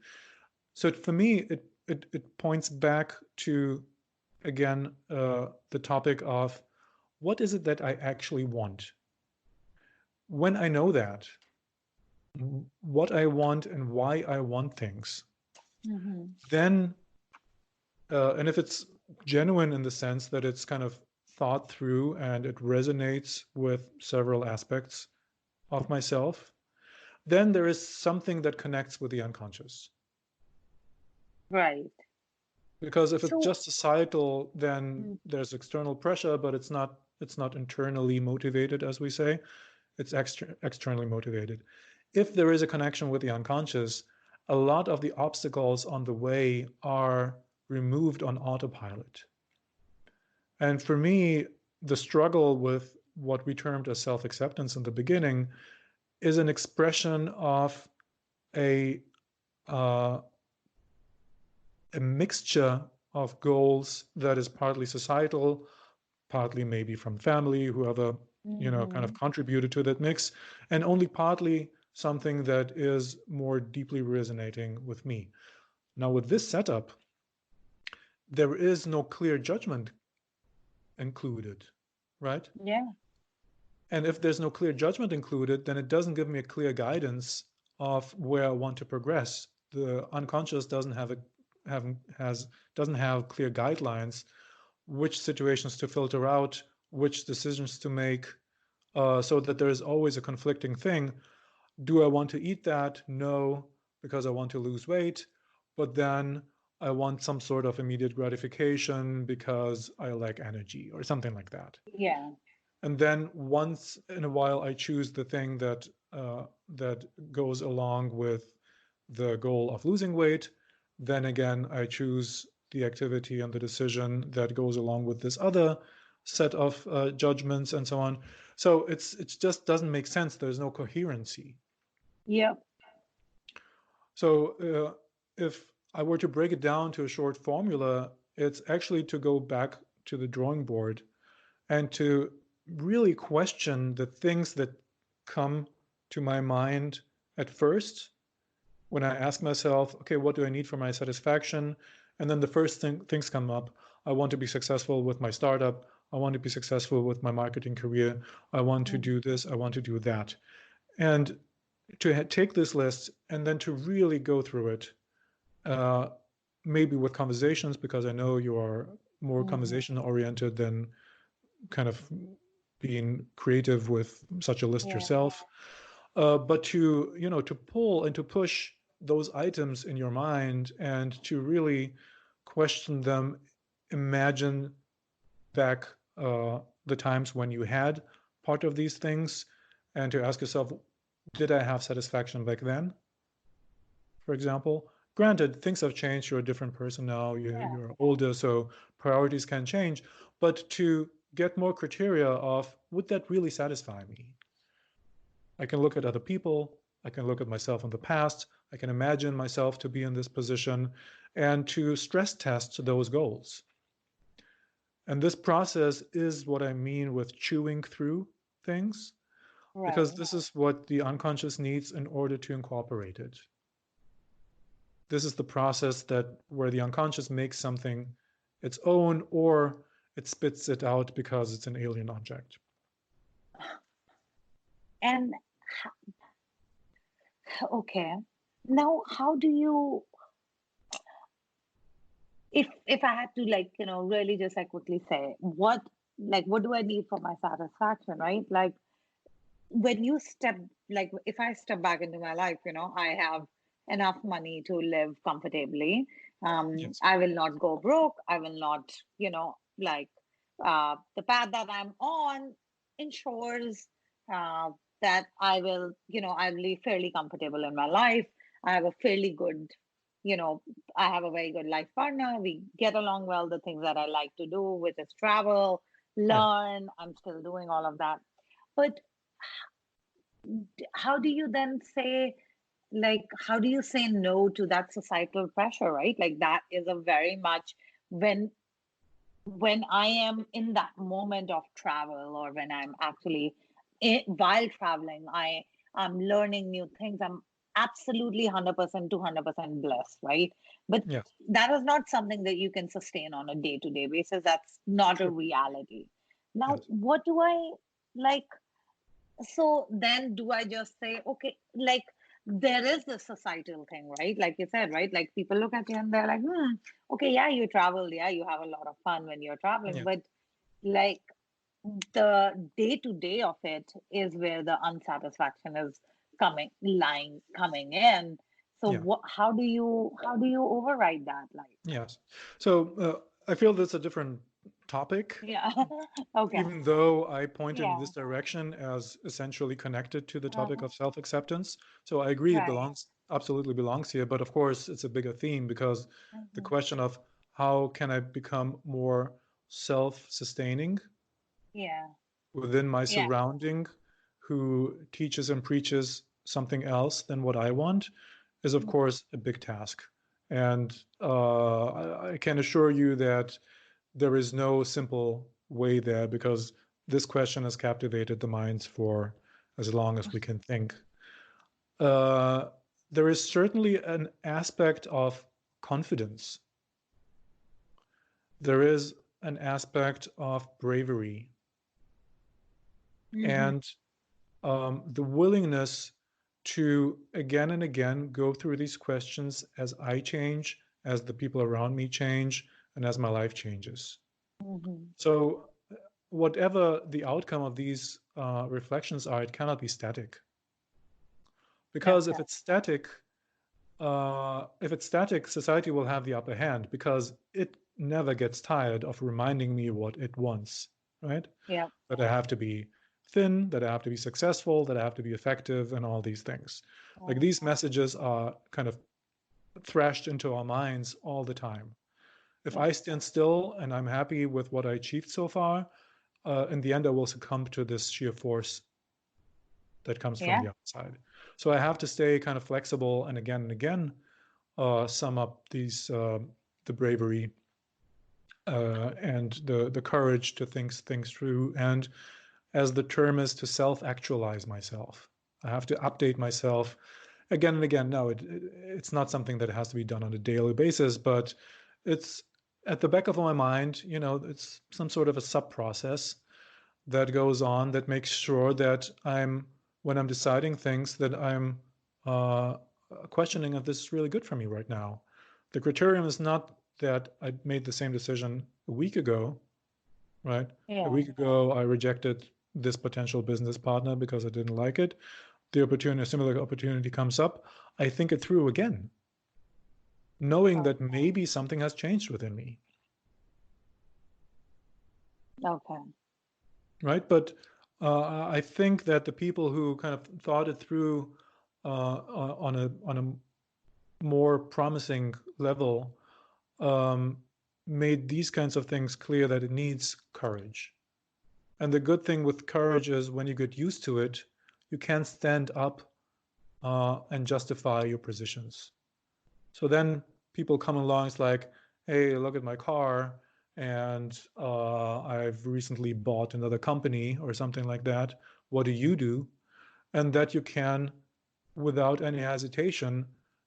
So for me, it points back to, again, the topic of what is it that I actually want? When I know that, what I want and why I want things, mm-hmm. then, and if it's genuine in the sense that it's kind of thought through and it resonates with several aspects of myself, then there is something that connects with the unconscious. Right. Because if it's So, just societal, then mm, there's external pressure, but it's not internally motivated, as we say. It's externally motivated. If there is a connection with the unconscious, a lot of the obstacles on the way are removed on autopilot. And for me, the struggle with what we termed as self-acceptance in the beginning is an expression of a uh, a mixture of goals that is partly societal, partly maybe from family, whoever kind of mm-hmm. contributed to that mix, and only partly something that is more deeply resonating with me. Now, with this setup, there is no clear judgment included, right? Yeah, And if there's no clear judgment included, then it doesn't give me a clear guidance of where I want to progress. The unconscious doesn't doesn't have clear guidelines, which situations to filter out, which decisions to make, so that there is always a conflicting thing. Do I want to eat that? No, because I want to lose weight, but then I want some sort of immediate gratification because I lack energy or something like that. Yeah. And then once in a while, I choose the thing that goes along with the goal of losing weight. Then again, I choose the activity and the decision that goes along with this other set of judgments and so on. So it just doesn't make sense. There's no coherency. Yep. So if I were to break it down to a short formula, it's actually to go back to the drawing board and to really question the things that come to my mind at first when I ask myself, okay, what do I need for my satisfaction? And then the first things come up. I want to be successful with my startup. I want to be successful with my marketing career. I want to do this. I want to do that. And to take this list and then to really go through it, maybe with conversations, because I know you are more conversation oriented than kind of being creative with such a list Yeah. yourself. But to pull and to push those items in your mind and to really question them, imagine back the times when you had part of these things, and to ask yourself, did I have satisfaction back then? For example, granted, things have changed. You're a different person now. You're older, so priorities can change. But to get more criteria of, would that really satisfy me? I can look at other people. I can look at myself in the past. I can imagine myself to be in this position and to stress test those goals. And this process is what I mean with chewing through things, because Right. this is what the unconscious needs in order to incorporate it. This is the process where the unconscious makes something its own, or it spits it out because it's an alien object. And okay. Now, how do you, if I had to really just quickly say what do I need for my satisfaction, right? Like when you step if I step back into my life, I have enough money to live comfortably. Yes. I will not go broke. I will not, the path that I'm on ensures that I'll be fairly comfortable in my life. I have a fairly good, you know, I have a very good life partner. We get along well. The things that I like to do, which is travel, Right. learn, I'm still doing all of that. But how do you then say, how do you say no to that societal pressure, right? Like that is a very much when I am in that moment of travel, or when I'm actually while traveling, I'm learning new things. I'm absolutely 100%, 200% blessed, right? But Yes. that is not something that you can sustain on a day-to-day basis. That's not a Sure. reality. Now, Yes. what do I like? So then do I just say, okay, there is the societal thing, right? Like you said, right? Like people look at you and they're like, okay, yeah, you travel, yeah, you have a lot of fun when you're traveling, Yeah. but like the day to day of it is where the unsatisfaction is coming in. So Yeah. how do you override that? Like, Yes. So I feel that's a different topic, yeah, okay, even though I pointed in yeah, this direction as essentially connected to the topic uh-huh. of self-acceptance. So I agree it Right, absolutely belongs here, but of course it's a bigger theme, because the hmm, question of how can I become more self-sustaining yeah, within my yeah, surrounding who teaches and preaches something else than what I want is, of mhm. course, a big task. And I can assure you that there is no simple way there, because this question has captivated the minds for as long as we can think. Uh, there is certainly an aspect of confidence. There is an aspect of bravery Mhm. and the willingness to again and again go through these questions as I change, as the people around me change, and as my life changes. Mhm. So, whatever the outcome of these reflections are, it cannot be static. Because Okay. if it's static, society will have the upper hand because it never gets tired of reminding me what it wants, right? Yeah. That I have to be thin, that I have to be successful, that I have to be effective, and all these things. Like Mhm. these messages are kind of thrashed into our minds all the time. If Yeah. I stand still and I'm happy with what I achieved so far, in the end, I will succumb to this sheer force that comes from Yeah. the outside. So I have to stay kind of flexible and again, sum up these the bravery and the courage to think things through, and as the term is, to self-actualize myself. I have to update myself again and again. No, it's not something that has to be done on a daily basis, but it's at the back of my mind. It's some sort of a sub process that goes on that makes sure that when I'm deciding things, that I'm uh, questioning if this is really good for me right now. The criterion is not that I made the same decision a week ago, right? A Yeah. week ago, I rejected this potential business partner because I didn't like it. A similar opportunity comes up. I think it through again, knowing Oh, that maybe something has changed within me, okay. right? But I think that the people who kind of thought it through on a more promising level um, made these kinds of things clear, that it needs courage. And the good thing with courage is when you get used to it, you can stand up and justify your positions. So then people come along, it's like, hey, look at my car, and I've recently bought another company or something like that. What do you do? And that you can, without any hesitation,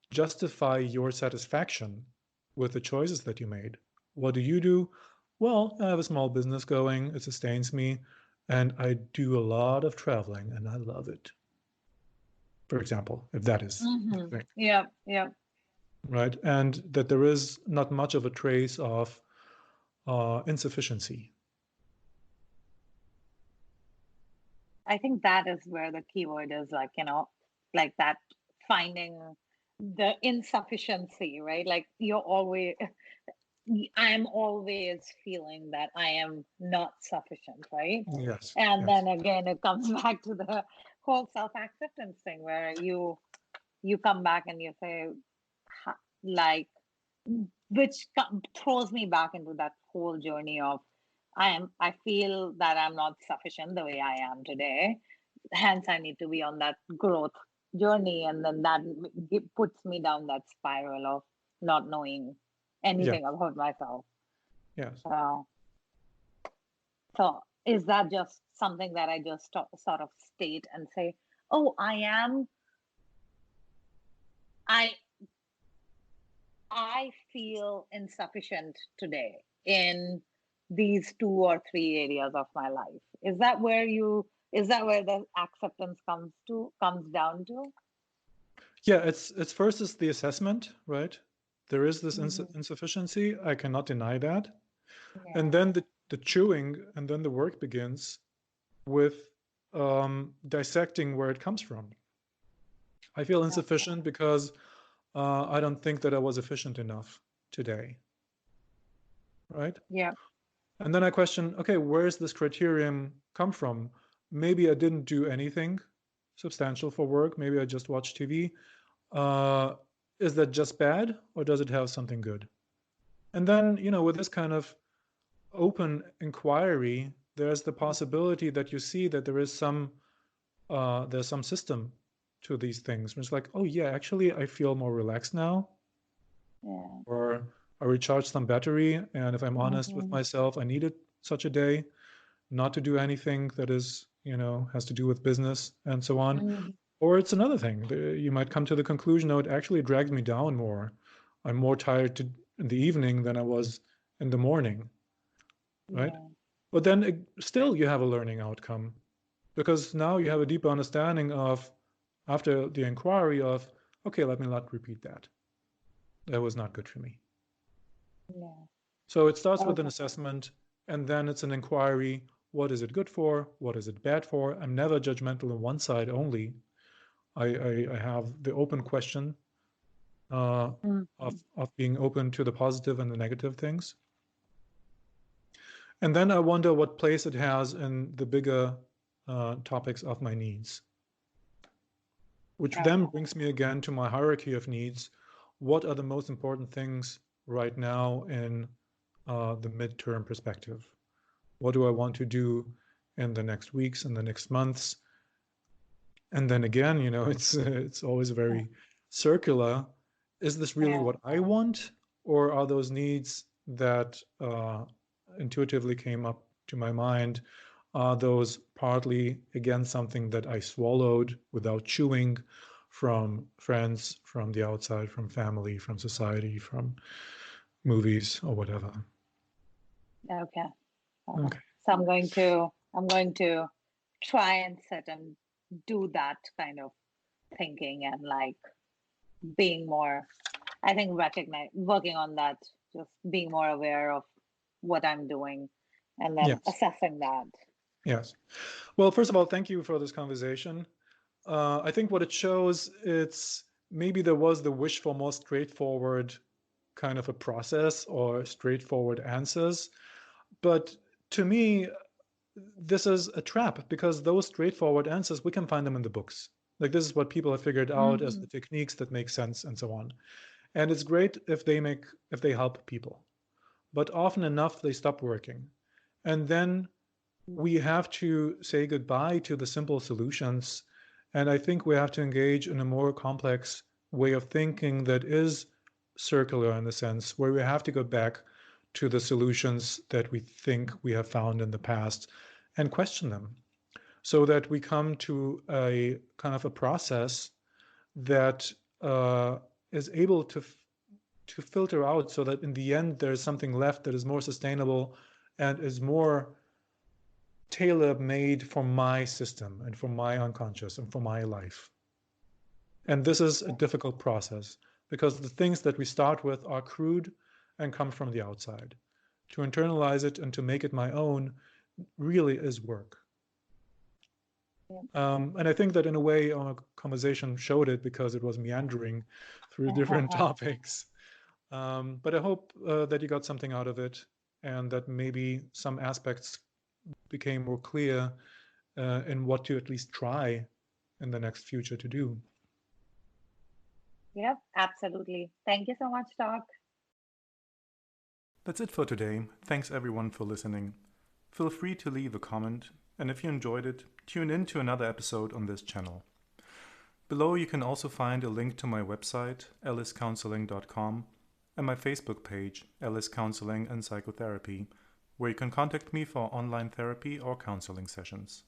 justify your satisfaction with the choices that you made. What do you do? Well, I have a small business going, it sustains me, and I do a lot of traveling and I love it. For example, if that is the Mm-hmm. thing, Yeah. Yeah. right? And that there is not much of a trace of insufficiency. I think that is where the keyword is, like, like that, finding the insufficiency, right? Like I'm always feeling that I am not sufficient, right? Yes, And yes, then again, it comes back to the whole self-acceptance thing where you come back and you say, like, which throws me back into that whole journey of I feel that I'm not sufficient the way I am today, hence I need to be on that growth journey, and then that puts me down that spiral of not knowing yes, anything about myself. yes. uh, so is that just something that I just sort of state and say, oh, i I feel insufficient today in these 2 or 3 areas of my life. Is that where the acceptance comes down to? Yeah, it's first is the assessment, right? There is this Hmm. insufficiency. I cannot deny that. And Yeah. then the chewing, and then the work begins with dissecting where it comes from. I feel Okay. insufficient because I don't think that I was efficient enough today, right? Yeah. And then I question, okay, where's this criterion come from? Maybe I didn't do anything substantial for work. Maybe I just watched TV. Uh, is that just bad, or does it have something good? And then, with this kind of open inquiry, there's the possibility that you see that there's some system to these things. It's like, oh yeah, actually, I feel more relaxed now, Yeah. or I recharged some battery, and if I'm honest with Hmm. myself, I needed such a day not to do anything that is, has to do with business and so on. Hmm. Or it's another thing. You might come to the conclusion, no, it actually dragged me down more. I'm more tired in the evening than I was in the morning, right? Yeah. But then still you have a learning outcome, because now you have a deeper understanding of after the inquiry of, okay, let me not repeat that. That was not good for me. Yeah. So it starts with an Okay. assessment, and then it's an inquiry. What is it good for? What is it bad for? I'm never judgmental on one side only. I have the open question Mhm. of being open to the positive and the negative things. And then I wonder what place it has in the bigger topics of my needs, which then Okay. brings me again to my hierarchy of needs. What are the most important things right now in the midterm perspective? What do I want to do in the next weeks and the next months? And then again, it's always very circular. Is this really Yeah. what I want, or are those needs that intuitively came up to my mind, are those partly again something that I swallowed without chewing from friends, from the outside, from family, from society, from movies, or whatever? Okay. Okay. Okay. So I'm going to try and sit and do that kind of thinking and like being more, I think working on that, just being more aware of what I'm doing and then Yes. assessing that. Yes. Well, first of all, thank you for this conversation. I think what it shows, it's maybe there was the wish for more straightforward kind of a process or straightforward answers. But to me, this is a trap because those straightforward answers, we can find them in the books. Like this is what people have figured out as the Mhm. techniques that make sense and so on. And it's great if they help people. But often enough, they stop working. And then we have to say goodbye to the simple solutions. And I think we have to engage in a more complex way of thinking that is circular in the sense where we have to go back to the solutions that we think we have found in the past and question them so that we come to a kind of a process that is able to filter out so that in the end there's something left that is more sustainable and is more tailor-made for my system and for my unconscious and for my life. And this is a difficult process because the things that we start with are crude and come from the outside. To internalize it and to make it my own really is work. Yeah. And I think that in a way our conversation showed it because it was meandering through different topics. But I hope that you got something out of it and that maybe some aspects became more clear in what to at least try in the next future to do. Yep, absolutely. Thank you so much, Doc. That's it for today. Thanks everyone for listening. Feel free to leave a comment, and if you enjoyed it, tune in to another episode on this channel. Below you can also find a link to my website, elliscounseling.com, and my Facebook page, Ellis Counseling and Psychotherapy, where you can contact me for online therapy or counseling sessions.